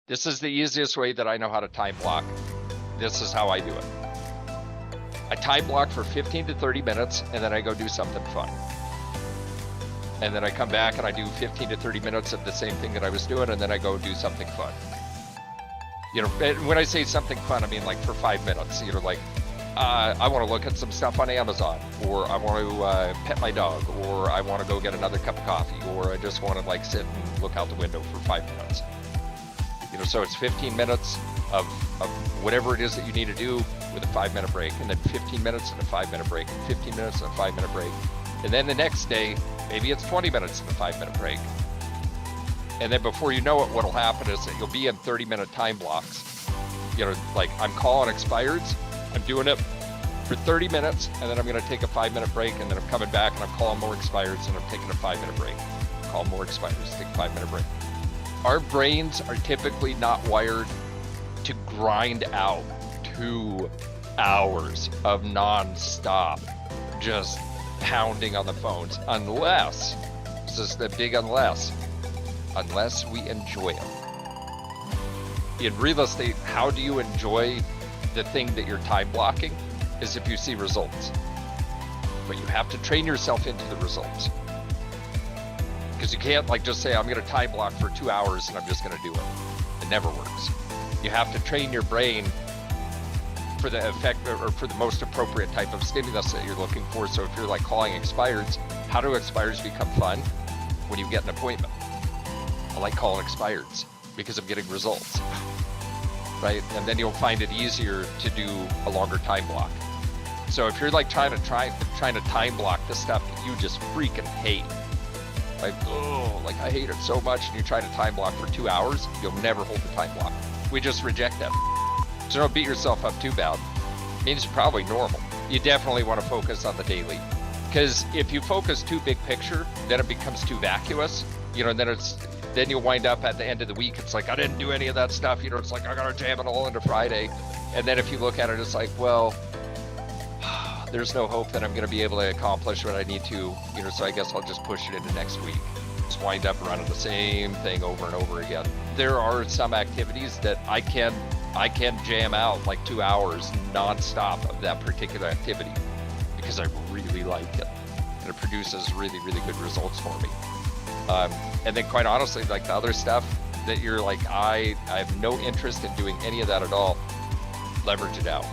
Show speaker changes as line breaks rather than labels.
This is the easiest way that I know how to time block. This is how I do it. I time block for 15 to 30 minutes, and then I go do something fun. And then I come back and I do 15 to 30 minutes of the same thing that I was doing, and then I go do something fun. You know, when I say something fun, I mean like for 5 minutes. You know, like I want to look at some stuff on Amazon, or I want to pet my dog, or I want to go get another cup of coffee, or I just want to like sit and look out the window for 5 minutes. You know, so it's 15 minutes of whatever it is that you need to do with a 5-minute break, and then 15 minutes and a 5-minute break, and 15 minutes and a 5-minute break. And then the next day, maybe it's 20 minutes and a 5-minute break. And then before you know it, what'll happen is that you'll be in 30-minute time blocks. You know, like I'm calling expireds, I'm doing it for 30 minutes, and then I'm gonna take a 5-minute break, and then I'm coming back and I'm calling more expireds, and I'm taking a 5-minute break. Call more expireds, take a 5-minute break. Our brains are typically not wired to grind out 2 hours of non-stop, just pounding on the phones, unless, this is the big unless we enjoy it. In real estate, how do you enjoy the thing that you're time blocking? Is if you see results. But you have to train yourself into the results. Because you can't like just say, I'm gonna time block for 2 hours and I'm just gonna do it. It never works. You have to train your brain for the effect or for the most appropriate type of stimulus that you're looking for. So if you're like calling expireds, how do expireds become fun? When you get an appointment. I like calling expireds because I'm getting results, right? And then you'll find it easier to do a longer time block. So if you're like trying to time block the stuff that you just freaking hate, like, oh, like I hate it so much, and you try to time block for 2 hours, you'll never hold the time block. We just reject that. So don't beat yourself up too bad. It means you're probably normal. You definitely want to focus on the daily. Because if you focus too big picture, then it becomes too vacuous, you know, and then you'll wind up at the end of the week, it's like, I didn't do any of that stuff, you know, it's like, I gotta jam it all into Friday. And then if you look at it, it's like, well, there's no hope that I'm gonna be able to accomplish what I need to, you know, so I guess I'll just push it into next week. Just wind up running the same thing over and over again. There are some activities that I can jam out like 2 hours nonstop of that particular activity because I really like it, and it produces really, really good results for me. And then quite honestly, like the other stuff that you're like, I have no interest in doing any of that at all, leverage it out.